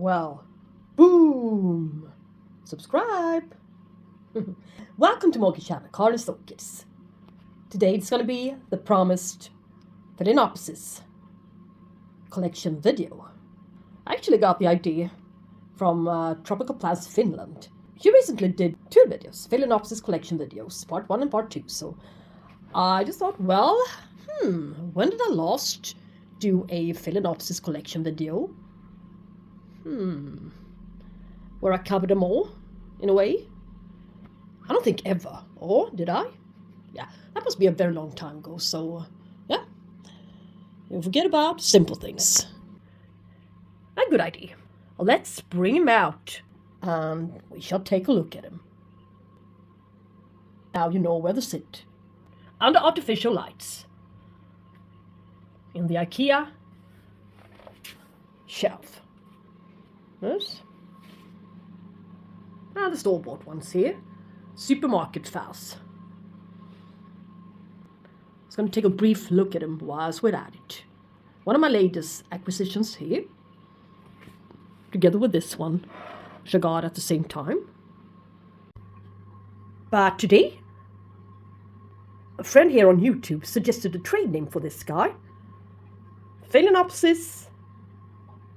Well, boom! Subscribe! Welcome to my channel, Orchids. Today it's going to be the promised PHALAENOPSIS collection video. I actually got the idea from Tropical Plants Finland. She recently did two videos, PHALAENOPSIS collection videos, part 1 and part 2. So I just thought, well, when did I last do a PHALAENOPSIS collection video? Where I covered them all, in a way? I don't think ever. Or did I? Yeah, that must be a very long time ago, so yeah. You forget about simple things. A good idea. Let's bring him out, and we shall take a look at him. Now you know where to sit. Under artificial lights. In the IKEA shelf. Yes. And the store-bought ones here. Supermarket files. I was going to take a brief look at them whilst we're at it. One of my latest acquisitions here. Together with this one, which I got at the same time. But today, a friend here on YouTube suggested a trade name for this guy. PHALAENOPSIS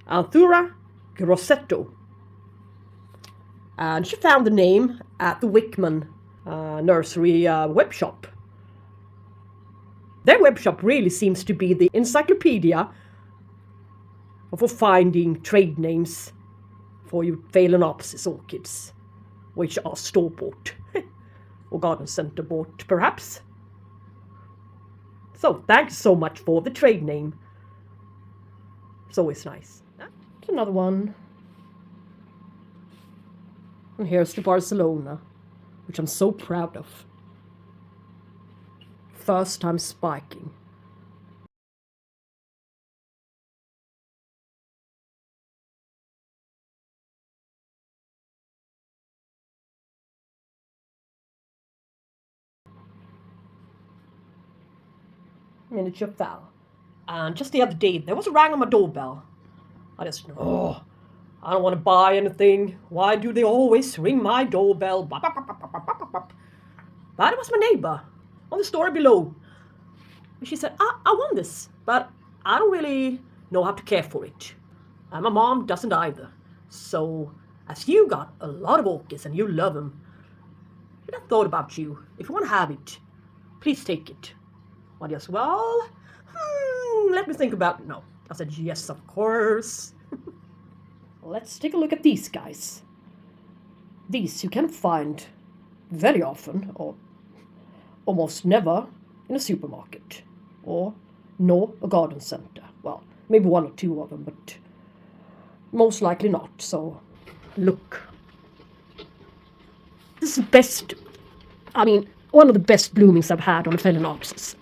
Anthura Grosseto. And she found the name at the Wickman nursery web shop. Their web shop really seems to be the encyclopedia for finding trade names for your PHALAENOPSIS orchids, which are store-bought or garden center bought, perhaps. So thanks so much for the trade name. It's always nice. There's another one. And here's the Barcelona, which I'm so proud of. First time spiking. Miniature fowl. And just the other day, there was a rang on my doorbell. I just, I don't want to buy anything. Why do they always ring my doorbell? But it was my neighbor on the story below. She said, I want this, but I don't really know how to care for it. And my mom doesn't either. So, as you got a lot of orchids and you love them, I thought about you. If you want to have it, please take it. I just, well, let me think about it. No. I said, yes, of course. Let's take a look at these guys. These you can find very often, or almost never, in a supermarket, or a garden center. Well, maybe one or two of them, but most likely not. So, look. This is the best, one of the best bloomings I've had on a PHALAENOPSIS.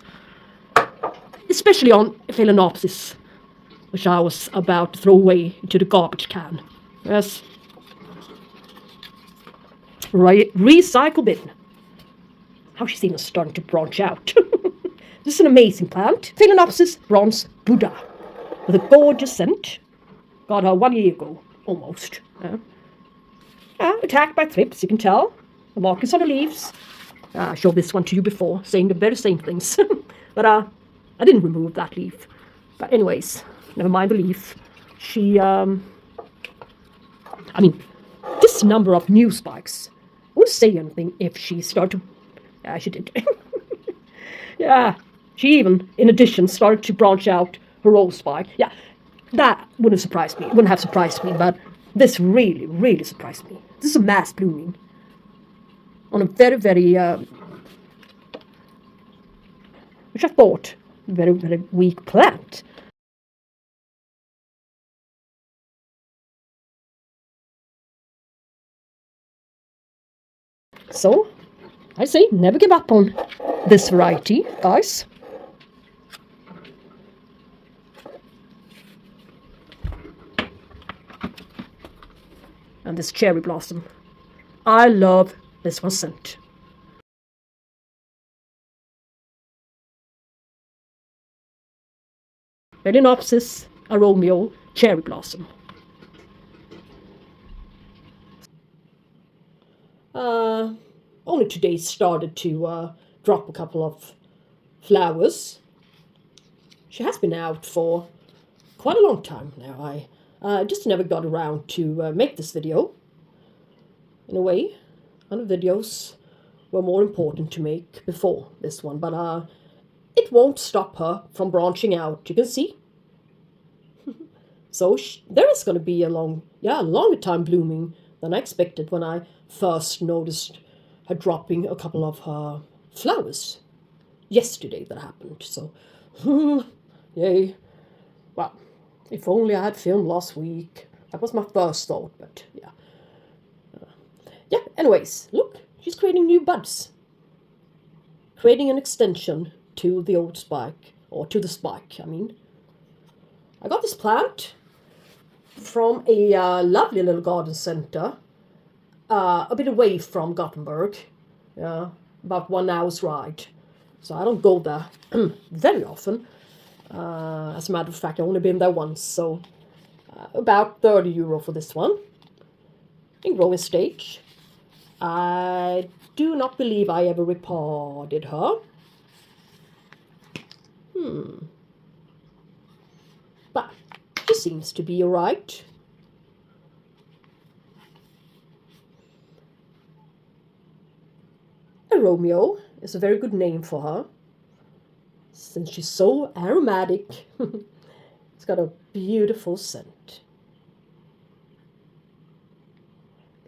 Especially on PHALAENOPSIS, which I was about to throw away into the garbage can. Yes. Recycle bin. How she's even starting to branch out. This is an amazing plant. PHALAENOPSIS bronze Buddha. With a gorgeous scent. Got her 1 year ago, almost. Attacked by thrips, you can tell. The markings on the leaves. I showed this one to you before, saying the very same things. But I didn't remove that leaf. But anyways, never mind the leaf. She, this number of new spikes. I wouldn't say anything if she started to... Yeah, she did. Yeah, she even, in addition, started to branch out her old spike. Yeah, that wouldn't have surprised me. It wouldn't have surprised me, but this really, really surprised me. This is a mass blooming. On a very, very, which I thought, very, very weak plant. So, I say, never give up on this variety, guys. And this cherry blossom. I love this one scent. PHALAENOPSIS Aromio cherry blossom. Uh, Only today started to drop a couple of flowers. She has been out for quite a long time now. I just never got around to make this video. In a way, other videos were more important to make before this one, but it won't stop her from branching out. You can see. So there is going to be a longer time blooming than I expected when I first noticed her dropping a couple of her flowers. Yesterday that happened. So, yay. Well, if only I had filmed last week. That was my first thought, but yeah. Yeah, anyways, look, she's creating new buds. Creating an extension to the old spike, or to the spike, I mean. I got this plant from a lovely little garden center, a bit away from Gothenburg, about 1 hour's ride. So I don't go there very often. As a matter of fact, I've only been there once, so about €30 for this one. In growing stage. I do not believe I ever repotted her. But she seems to be alright. Aromio is a very good name for her, since she's so aromatic. It's got a beautiful scent.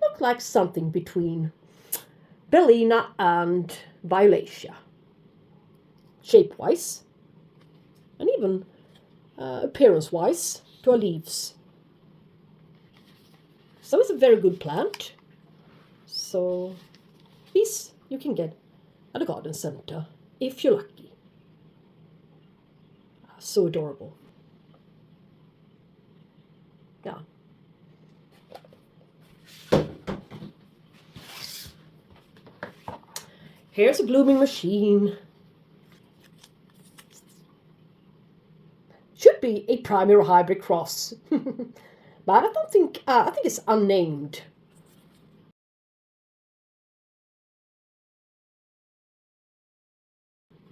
Look like something between Bellina and Violacia, shape-wise, and even appearance-wise to her leaves. So it's a very good plant. So these you can get at a garden center if you're lucky. So adorable. Yeah. Here's a blooming machine. Should be a primary hybrid cross, but I don't think. I think it's unnamed.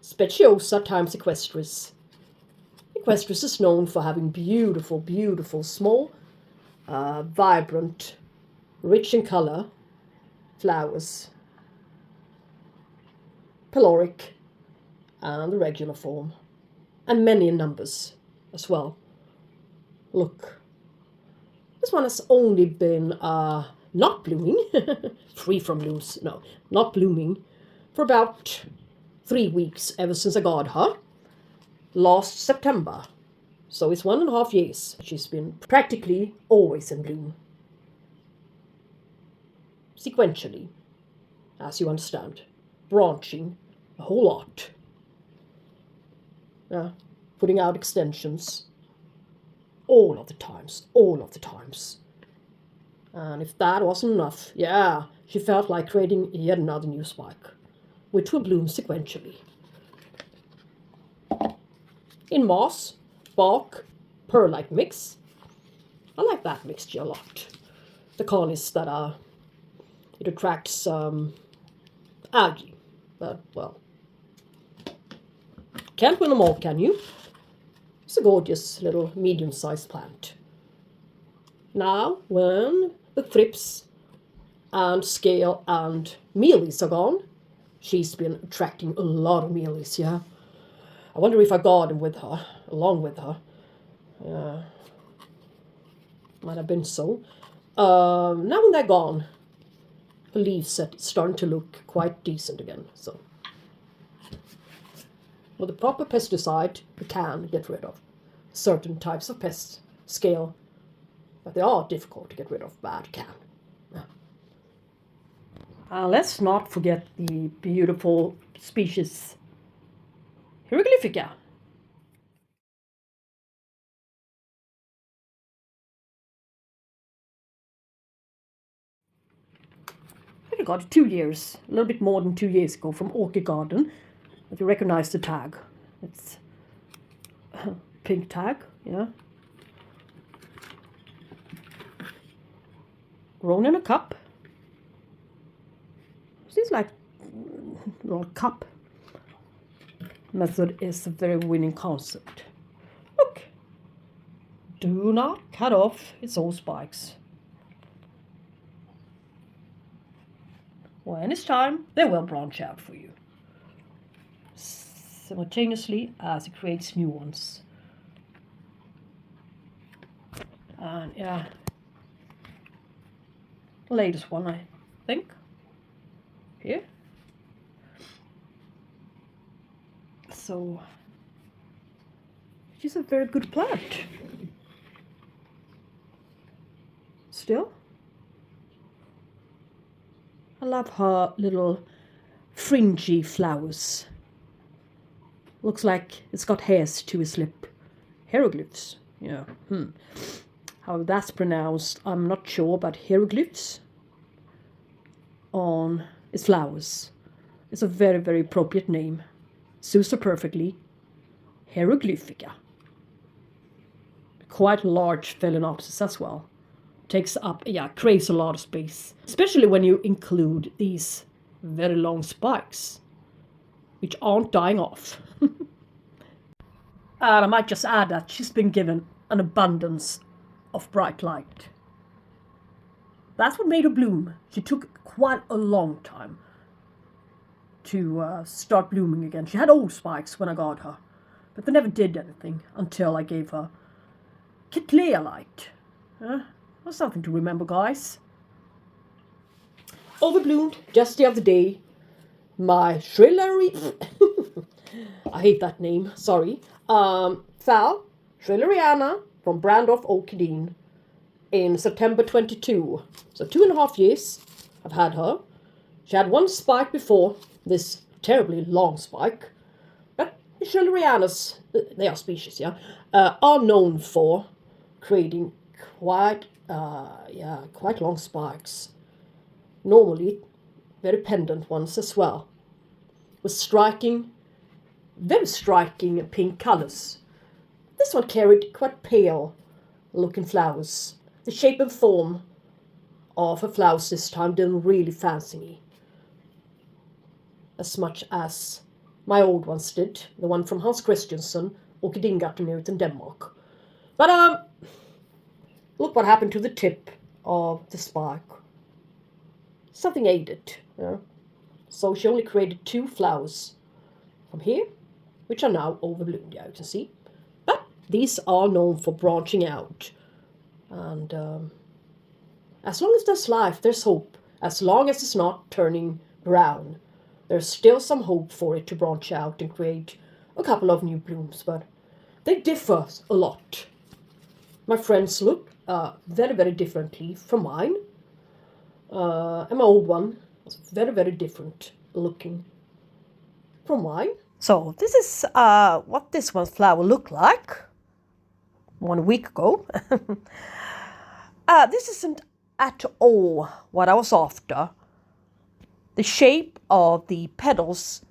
Speciosa times equestris. Equestris is known for having beautiful, beautiful, small, vibrant, rich in color flowers. Peloric and the regular form, and many in numbers as well. Look, this one has only been not blooming, free from blooms, no, not blooming, for about 3 weeks ever since I got her last September. So it's 1.5 years. She's been practically always in bloom. Sequentially, as you understand, branching a whole lot. Putting out extensions all of the times. And if that wasn't enough, she felt like creating yet another new spike, which will bloom sequentially. In moss, bark, perlite mix. I like that mixture a lot. The con is that it attracts algae, but well, can't win them all, can you? It's a gorgeous little medium-sized plant. Now, when the thrips and scale and mealies are gone, she's been attracting a lot of mealies, yeah. I wonder if I garden with her, along with her. Might have been so. Now when they're gone, the leaves are starting to look quite decent again, so. With a proper pesticide, you can get rid of certain types of pests, scale, but they are difficult to get rid of, but you can. Let's not forget the beautiful species hieroglyphica. I got it 2 years, a little bit more than 2 years ago from Orchid Garden. If you recognize the tag, it's a pink tag, yeah. Grown in a cup. little cup method is a very winning concept. Look, do not cut off its own spikes. When it's time, they will branch out for you, simultaneously as it creates new ones. And yeah, the latest one, I think, here. So, she's a very good plant. Still, I love her little fringy flowers. Looks like it's got hairs to its lip. Hieroglyphs, yeah. How that's pronounced, I'm not sure, but hieroglyphs on its flowers. It's a very, very appropriate name. Suits her perfectly. Hieroglyphica. Quite large Phalaenopsis as well. Takes up, creates a lot of space. Especially when you include these very long spikes, which aren't dying off. And I might just add that she's been given an abundance of bright light. That's what made her bloom. She took quite a long time to start blooming again. She had old spikes when I got her, but they never did anything until I gave her Cattleya light. That's something to remember, guys. Overbloomed just the other day. My Schilleriana, I hate that name, sorry. Schilleriana from Brandorf Orchid in September 22. So 2.5 years I've had her. She had one spike before, this terribly long spike. But the Schillerianas, they are species, are known for creating quite long spikes. Normally very pendant ones as well, with very striking pink colors. This one carried quite pale looking flowers. The shape and form of her flowers this time didn't really fancy me as much as my old ones did, the one from Hans Christiansen, Orchidingarten in Denmark. But look what happened to the tip of the spike. Something ate it. So she only created 2 flowers from here, which are now overbloomed, you can see. But these are known for branching out. And as long as there's life, there's hope. As long as it's not turning brown, there's still some hope for it to branch out and create a couple of new blooms. But they differ a lot. My friends look very, very differently from mine. And my old one was very, very different looking from mine. So this is what this one's flower looked like 1 week ago. This isn't at all what I was after. The shape of the petals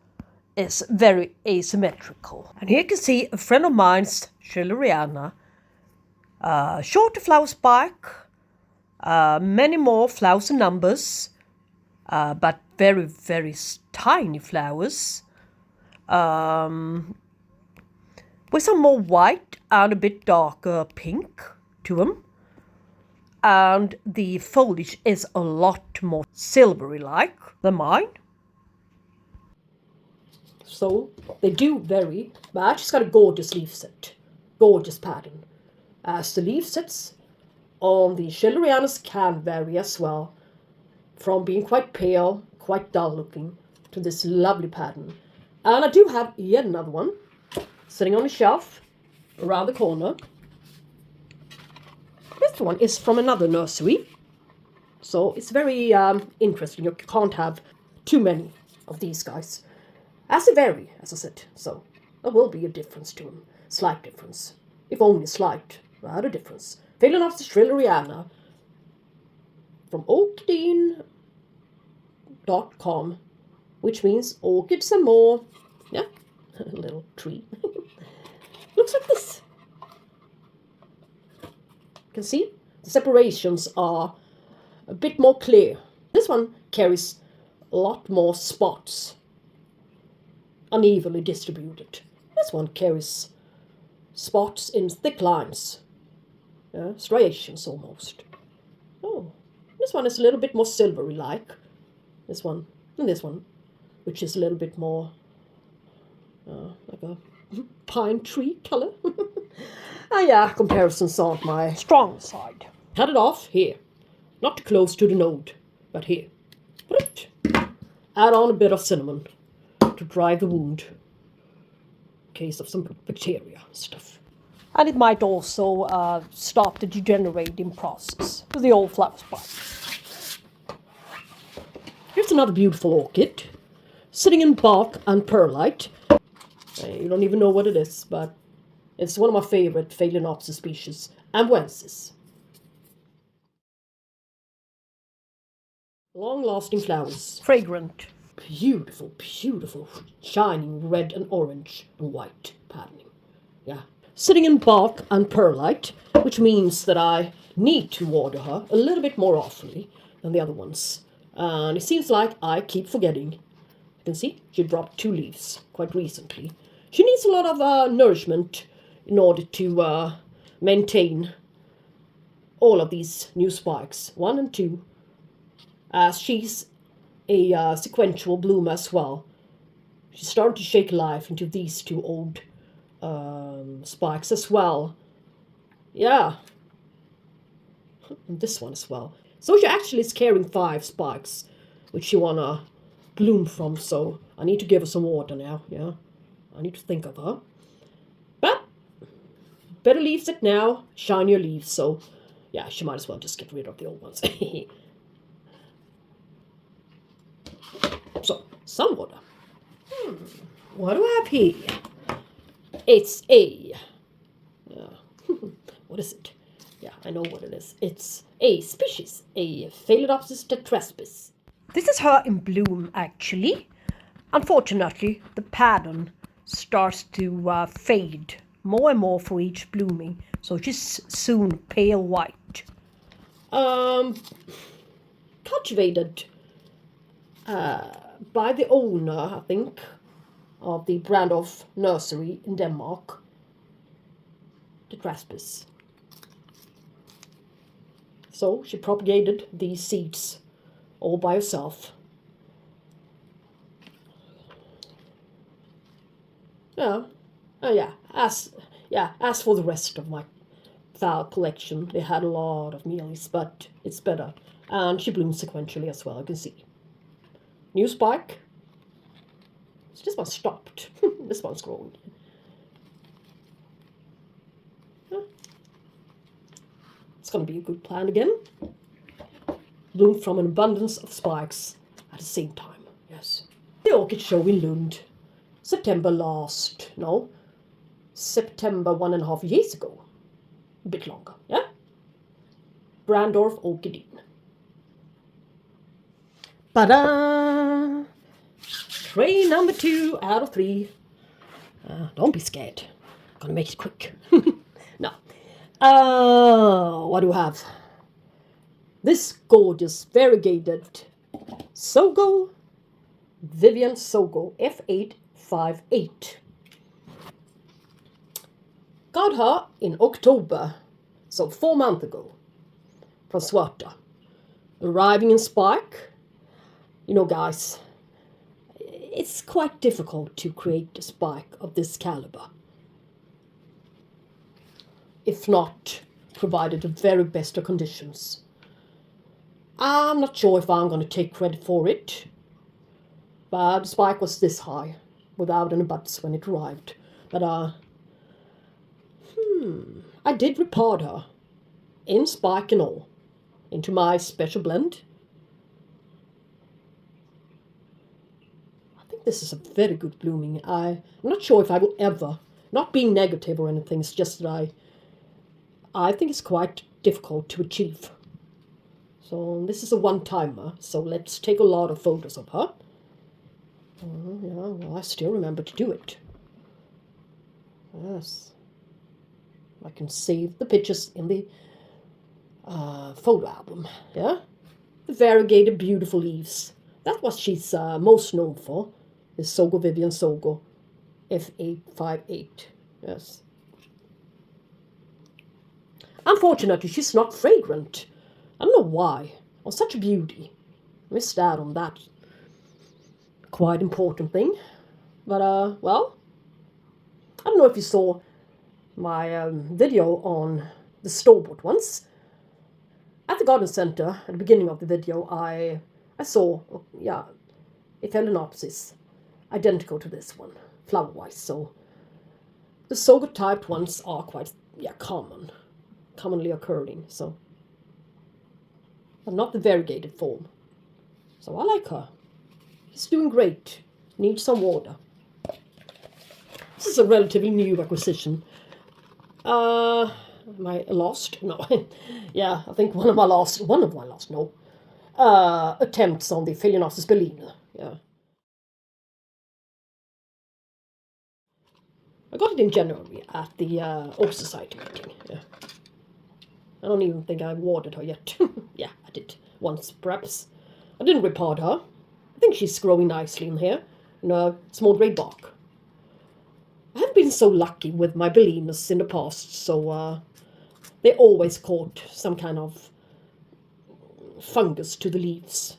is very asymmetrical. And here you can see a friend of mine's Schilleriana. Shorter flower spike. Many more flowers and numbers, but very, very tiny flowers, with some more white and a bit darker pink to them. And the foliage is a lot more silvery-like than mine. So they do vary, but she's got a gorgeous leaf set, gorgeous pattern. As the leaf sets on the Schillerianas can vary as well, from being quite pale, quite dull looking, to this lovely pattern. And I do have yet another one sitting on the shelf around the corner. This one is from another nursery, so it's very interesting. You can't have too many of these guys, as they vary, as I said. So there will be a difference to them, slight difference, if only slight, but a difference. Phalaenopsis Schilleriana from orchid.com, which means orchids and more. Yeah, a little tree. Looks like this. You can see the separations are a bit more clear. This one carries a lot more spots unevenly distributed. This one carries spots in thick lines, striations almost. Oh, this one is a little bit more silvery-like. This one and this one, which is a little bit more like a pine tree color. Yeah, comparisons aren't my strong side. Cut it off here, not too close to the node, but here. Put it. Add on a bit of cinnamon to dry the wound in case of some bacteria stuff. And it might also stop the degenerating process of the old flower spike. Here's another beautiful orchid, sitting in bark and perlite. You don't even know what it is, but it's one of my favorite Phalaenopsis species, Amboiensis. Long-lasting flowers. Fragrant. Beautiful, beautiful, shining red and orange and white patterning. Yeah. Sitting in bark and perlite, which means that I need to water her a little bit more often than the other ones. And it seems like I keep forgetting. You can see she dropped 2 leaves quite recently. She needs a lot of nourishment in order to maintain all of these new spikes, 1 and 2, as she's a sequential bloom as well. She's starting to shake life into these 2 old spikes as well. Yeah. And this one as well. So she actually is carrying 5 spikes, which she wanna bloom from, so I need to give her some water now, yeah. I need to think of her. But better leaves it now, shinier leaves, so yeah, she might as well just get rid of the old ones. So, some water. What do I have here? It's a... what is it? Yeah, I know what it is. It's a species, a Phalaenopsis tetraspis. This is her in bloom, actually. Unfortunately, the pattern starts to fade more and more for each blooming, so she's soon pale white. Cultivated by the owner, I think, of the Brandorf nursery in Denmark, tetraspis. So she propagated these seeds all by herself. As for the rest of my flower collection, they had a lot of mealies, but it's better. And she blooms sequentially as well, you can see. New spike. So this one stopped. This one's growing. It's going to be a good plant again. Bloom from an abundance of spikes at the same time. Yes. The orchid show in Lund. September 1.5 years ago. A bit longer, yeah? Brandorf Orchid. Ta-da! Tray number 2 out of 3. Don't be scared. I'm gonna make it quick. No. What do I have? This gorgeous variegated Sogo, vivien Sogo, F858. Got her in October, so 4 months ago, from Svarta. Arriving in spike. You know, guys, it's quite difficult to create a spike of this caliber, if not provided the very best of conditions. I'm not sure if I'm going to take credit for it, but the spike was this high, without any buds when it arrived. But I did repot her, in spike and all, into my special blend. I think this is a very good blooming. I'm not sure if I will ever, not being negative or anything, it's just that I think it's quite difficult to achieve. So this is a one-timer, so let's take a lot of photos of her. Yeah, well, I still remember to do it. Yes. I can save the pictures in the photo album, yeah? The variegated beautiful leaves. That's what she's most known for, is Sogo, vivien Sogo. F858. Yes. Unfortunately, she's not fragrant. I don't know why. Oh, such a beauty. Missed out on that quite important thing. But, well, I don't know if you saw my video on the store-bought ones. At the garden center, at the beginning of the video, I saw, yeah, a Phalaenopsis identical to this one, flower-wise. So the Sogo typed ones are quite, yeah, commonly occurring. So, but not the variegated form. So I like her. She's doing great. Needs some water. This is a relatively new acquisition. Am I lost? No. Yeah, I think one of my last, no. Attempts on the Phalaenopsis Berliner. Yeah. I got it in January at the Oak Society meeting. Yeah. I don't even think I watered her yet. Yeah, I did. Once, perhaps. I didn't repot her. I think she's growing nicely in here. In a small grey bark. I haven't been so lucky with my Berliners in the past, so they always caught some kind of fungus to the leaves,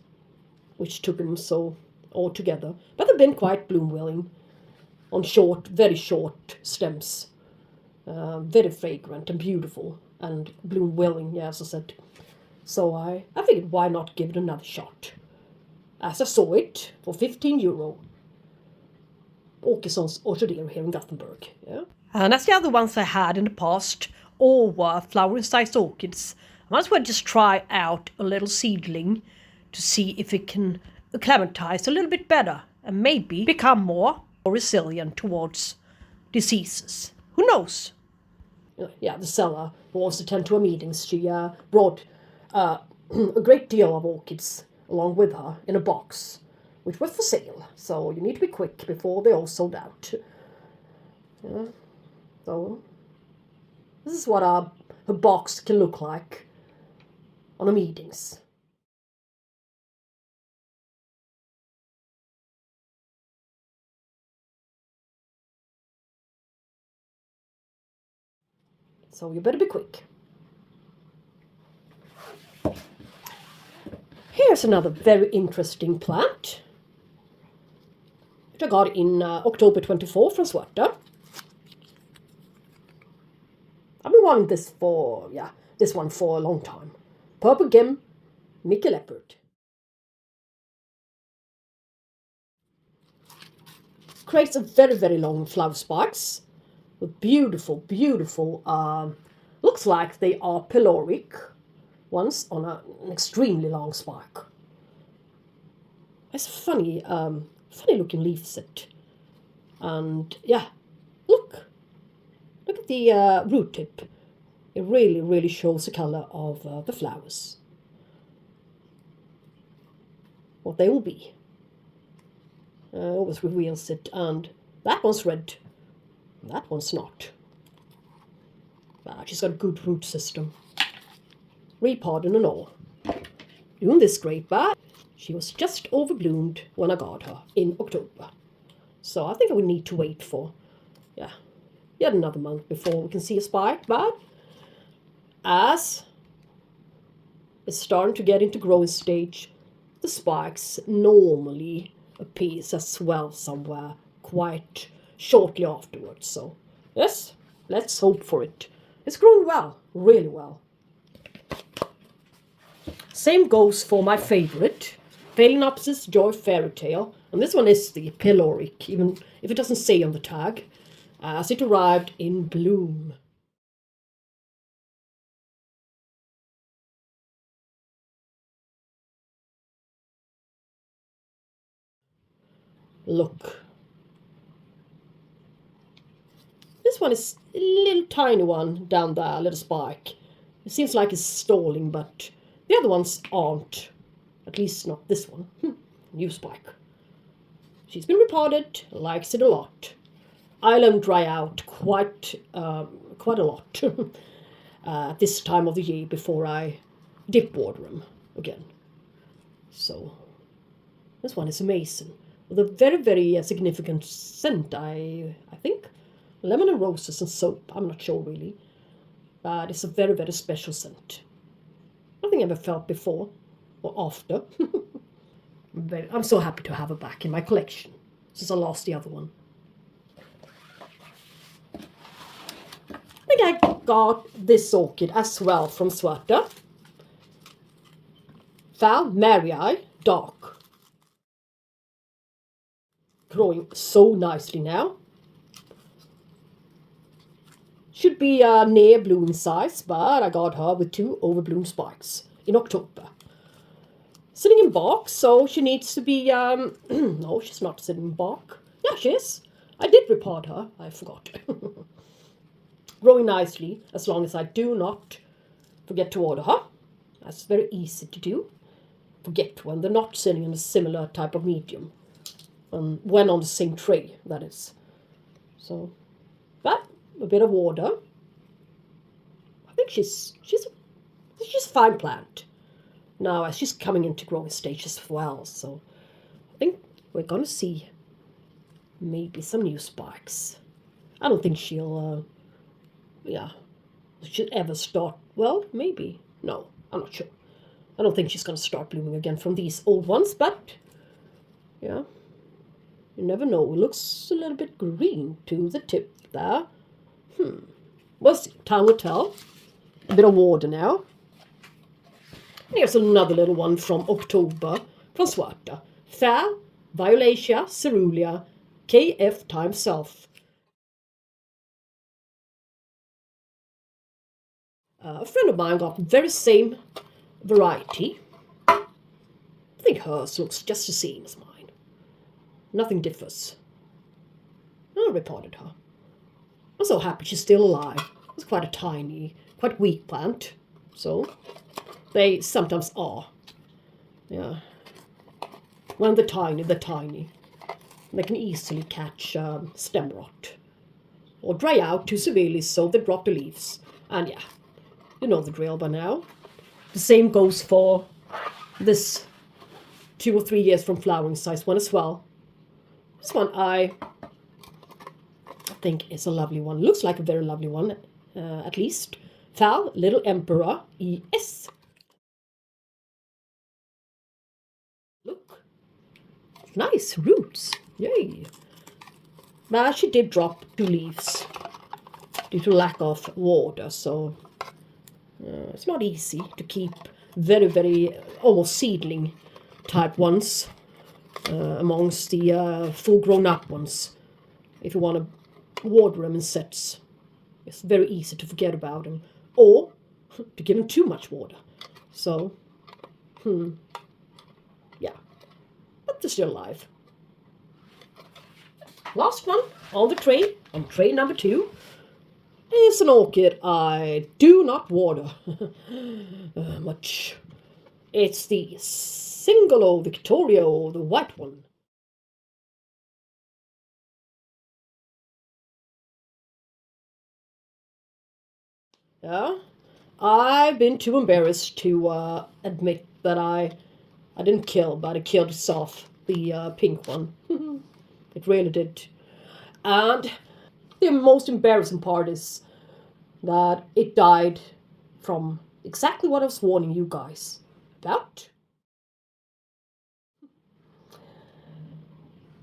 which took them so altogether. But they've been quite bloom-willing on short, very short stems. Very fragrant and beautiful and bloom-willing, yeah, as I said. So I figured, why not give it another shot? As I saw it for €15. Åkesson's Orchid here in Gothenburg. Yeah. And as the other ones I had in the past all were flowering-sized orchids, I might as well just try out a little seedling to see if it can acclimatize a little bit better and maybe become more resilient towards diseases. Who knows? Yeah, the seller who also attended to our meetings, she brought a great deal of orchids along with her in a box, which was for sale. So you need to be quick before they all sold out. Yeah. So this is what a box can look like on our meetings. So you better be quick. Here's another very interesting plant, which I got in October 24 from Swarta. I've been wanting this one for a long time. Purple Gem, Leopard. Creates a very, very long flower spikes with beautiful, beautiful, looks like they are pyloric ones on an extremely long spike. It's a funny looking leaf set. And yeah, look at the root tip. It really, really shows the color of the flowers. What they will be. Always reveals it, and that one's red. That one's not. She's got a good root system. Repotting and all. Doing this great, but she was just overbloomed when I got her in October. So I think I would need to wait for, yet another month before we can see a spike. But as it's starting to get into growing stage, the spikes normally appears as well somewhere quite shortly afterwards. So yes, let's hope for it. It's growing well, really well. Same goes for my favorite, Phalaenopsis Joy Fairy Tale. And this one is the pyloric, even if it doesn't say on the tag, as it arrived in bloom. Look. This one is a little tiny one down there, a little spike. It seems like it's stalling, but the other ones aren't. At least not this one. New spike. She's been repotted, likes it a lot. I let them dry out quite a lot at this time of the year before I dip water them again. So this one is amazing. with a very, very significant scent, I think. Lemon and roses and soap, I'm not sure really. But it's a very, very special scent. Nothing I ever felt before or after. I'm so happy to have her back in my collection since I lost the other one. I think I got this orchid as well from Svarta. PHALAENOPSIS dark. Growing so nicely now. Should be near bloom size, but I got her with 2 overbloom spikes in October. Sitting in bark, so she needs to be, no, she's not sitting in bark. Yeah, she is. I did repot her, I forgot. Growing nicely, as long as I do not forget to water her. That's very easy to do. Forget when they're not sitting in a similar type of medium. When on the same tray, that is. So, but a bit of water. I think she's a fine plant. Now, as she's coming into growing stages as well, so I think we're going to see maybe some new spikes. I don't think she'll ever start, well, maybe. No, I'm not sure. I don't think she's going to start blooming again from these old ones, but, yeah, you never know. It looks a little bit green to the tip there. We'll see. Time will tell. A bit of water now. Here's another little one from October from Svarta. Violacea cerulean KF times self. A friend of mine got the very same variety. I think hers looks just the same as mine. Nothing differs. I reported her. I'm so happy she's still alive. It's quite a tiny, quite weak plant. So, they sometimes are. Yeah. When they're tiny, they're tiny. They can easily catch stem rot. Or dry out too severely so they drop the leaves. And yeah, you know the drill by now. The same goes for this 2 or 3 years from flowering size one as well. This one I think is a lovely one. Looks like a very lovely one, at least. Little Emperor ES. Look. Nice roots. Yay. But she did drop 2 leaves due to lack of water, so it's not easy to keep very, very almost seedling type ones amongst the full grown up ones. If you want to water them in sets, it's very easy to forget about them or to give them too much water. So, yeah, but they're still alive. Last one on the tray, on tray number 2, is an orchid I do not water much. It's the Singolo Victorio, the white one. Yeah, I've been too embarrassed to admit that I didn't kill, but it killed itself, the pink one. It really did. And the most embarrassing part is that it died from exactly what I was warning you guys about.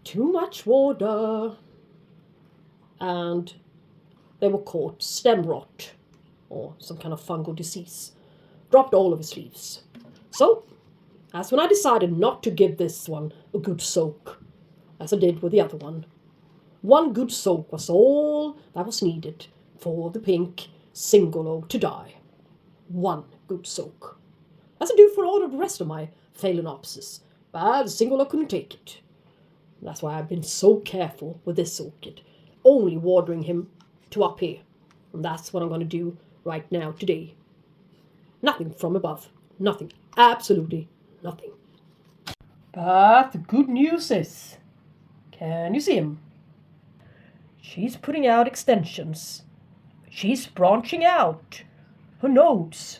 Too much water. And they were caught stem rot or some kind of fungal disease. Dropped all of his leaves. So, that's when I decided not to give this one a good soak, as I did with the other one. One good soak was all that was needed for the pink Singolo to die. One good soak. As I do for all of the rest of my Phalaenopsis, but the Singolo couldn't take it. That's why I've been so careful with this orchid, only watering him to up here. And that's what I'm going to do right now, today. Nothing from above. Nothing. Absolutely nothing. But the good news is, can you see him? She's putting out extensions. She's branching out her nodes.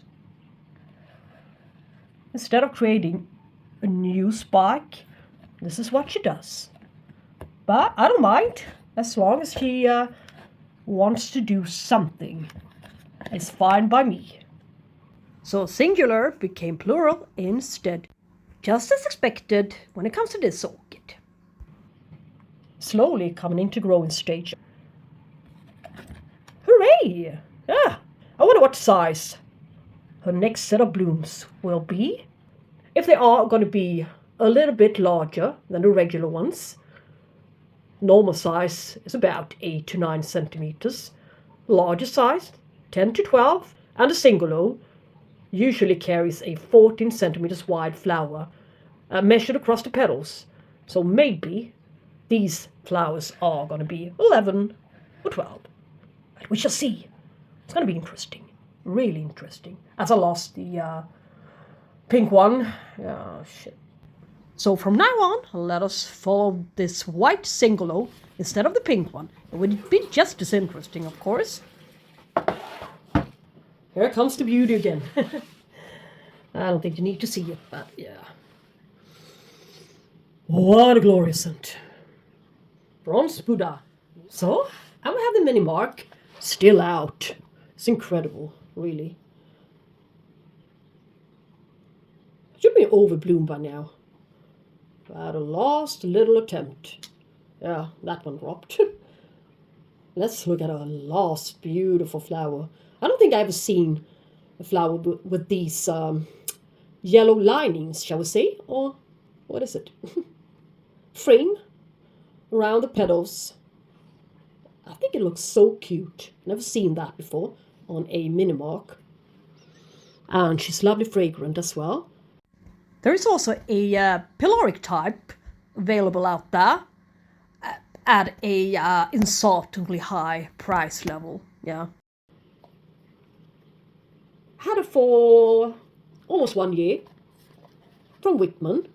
Instead of creating a new spike, this is what she does. But I don't mind, as long as he wants to do something. It's fine by me. So singular became plural instead. Just as expected when it comes to this orchid. Slowly coming into growing stage. Hooray! Yeah, I wonder what size her next set of blooms will be. If they are going to be a little bit larger than the regular ones. Normal size is about 8 to 9 centimeters. Larger size, 10 to 12. And the Singolo usually carries a 14 centimeters wide flower measured across the petals. So maybe these flowers are going to be 11 or 12. But we shall see. It's going to be interesting. Really interesting. As I lost the pink one. Oh, shit. So from now on, let us follow this white Singolo instead of the pink one. It would be just as interesting, of course. Here comes the beauty again. I don't think you need to see it, but yeah. What a glorious scent. Bronze Buddha. So, I will have the mini mark still out. It's incredible, really. Should be overbloomed by now. But a last little attempt. Yeah, that one dropped. Let's look at our last beautiful flower. I don't think I've ever seen a flower with these yellow linings, shall we say? Or what is it? Frame around the petals. I think it looks so cute. Never seen that before on a mini mark. And she's lovely fragrant as well. There is also a pyloric type available out there at a insultingly high price level. Yeah. Had it for almost 1 year from Whitman.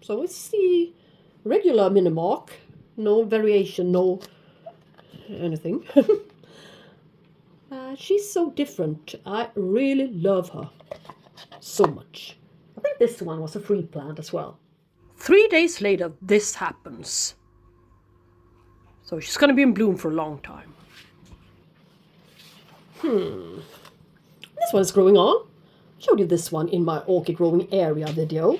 So it's the regular mini mark. No variation, no anything. She's so different. I really love her so much. I think this one was a free plant as well. 3 days later, this happens. So she's going to be in bloom for a long time. This one's growing on. I showed you this one in my orchid growing area video.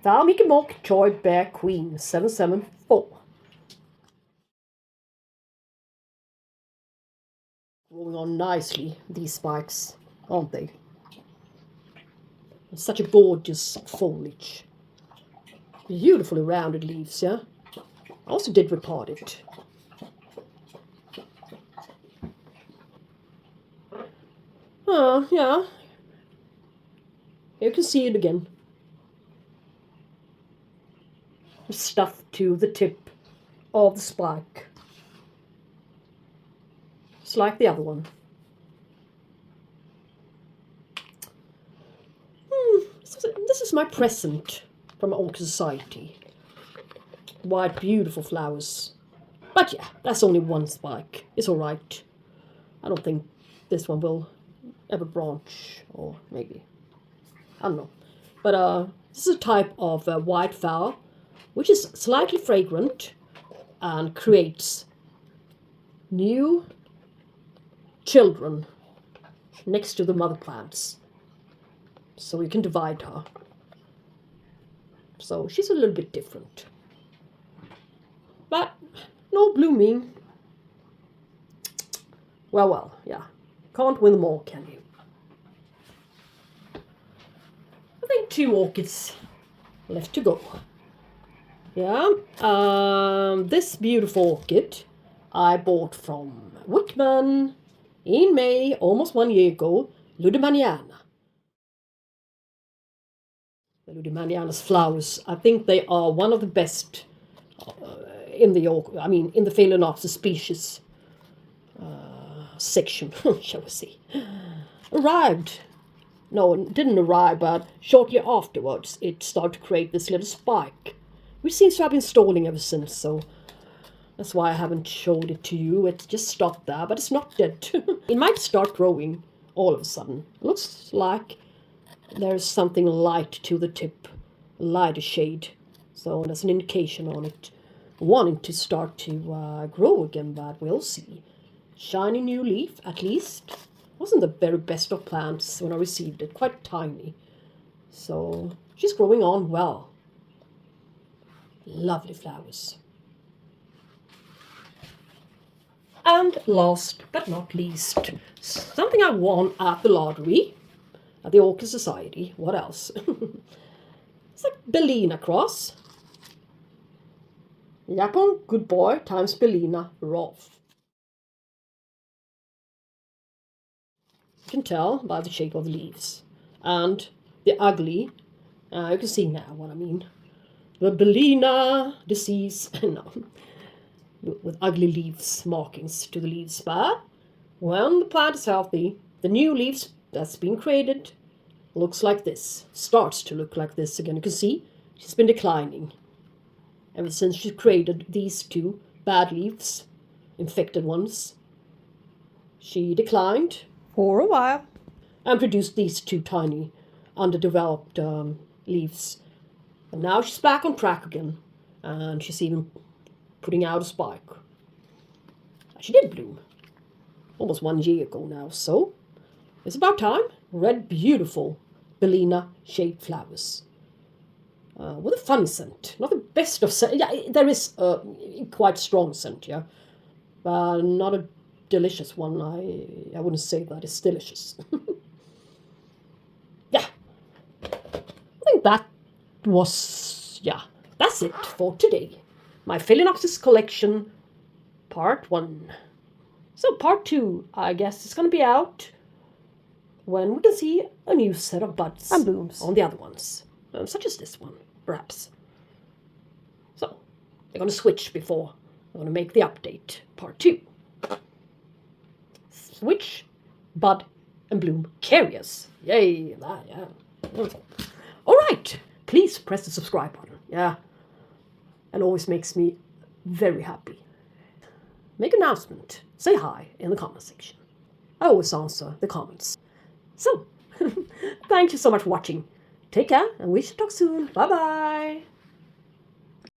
Valmiki Mok Joy Bear Queen 774. Growing on nicely, these spikes, aren't they? It's such a gorgeous foliage. Beautifully rounded leaves, yeah? I also did repot it. Yeah. You can see it again. Stuffed to the tip of the spike. It's like the other one. This is my present from Orchid Society. White, beautiful flowers. But yeah, that's only one spike. It's alright. I don't think this one will ever branch, or maybe. I don't know. But this is a type of white flower, which is slightly fragrant and creates new children next to the mother plants. So you can divide her. So she's a little bit different. But no blooming. Well, yeah. Can't win them all, can you? I think 2 orchids left to go. Yeah. This beautiful orchid I bought from Whitman in May, almost 1 year ago, Ludemaniana. The Ludemaniana's flowers, I think they are one of the best in the Phalaenopsis species section, shall we say. Didn't arrive, but shortly afterwards it started to create this little spike, which seems to have been stalling ever since, so that's why I haven't showed it to you. It just stopped there, but it's not dead. It might start growing all of a sudden. It looks like there's something light to the tip lighter shade. So there's an indication on it wanting to start to grow again, but we'll see. Shiny new leaf, at least. Wasn't the very best of plants when I received it, quite tiny. So she's growing on well. Lovely flowers. And last but not least, something I won at the lottery, at the Orchid Society. What else? It's like Bellina cross. Japon, good boy, times Bellina, Rolf. You can tell by the shape of the leaves. And the ugly, you can see now what I mean. The Bellina disease, no, with ugly leaves, markings to the leaves. But when the plant is healthy, the new leaves that's been created looks like this, starts to look like this again. You can see she's been declining ever since she created these two bad leaves, infected ones. She declined for a while and produced these two tiny underdeveloped leaves. And now she's back on track again, and she's even putting out a spike. She did bloom almost 1 year ago now, so it's about time. Red, beautiful Bellina-shaped flowers. With a funny scent. Not the best of scent. Yeah, there is a quite strong scent, yeah. But not a delicious one. I wouldn't say that it's delicious. Yeah. I think that was, yeah, that's it for today. My Phalaenopsis collection, part 1. So part 2, I guess, is going to be out when we can see a new set of buds and blooms on the other ones, such as this one, perhaps. So they're going to switch before I'm going to make the update, part 2. Switch, bud, and bloom carriers. Yay, that, yeah. All right, please press the subscribe button. Yeah, it always makes me very happy. Make an announcement. Say hi in the comment section. I always answer the comments. So, thank you so much for watching. Take care, and we shall talk soon. Bye-bye.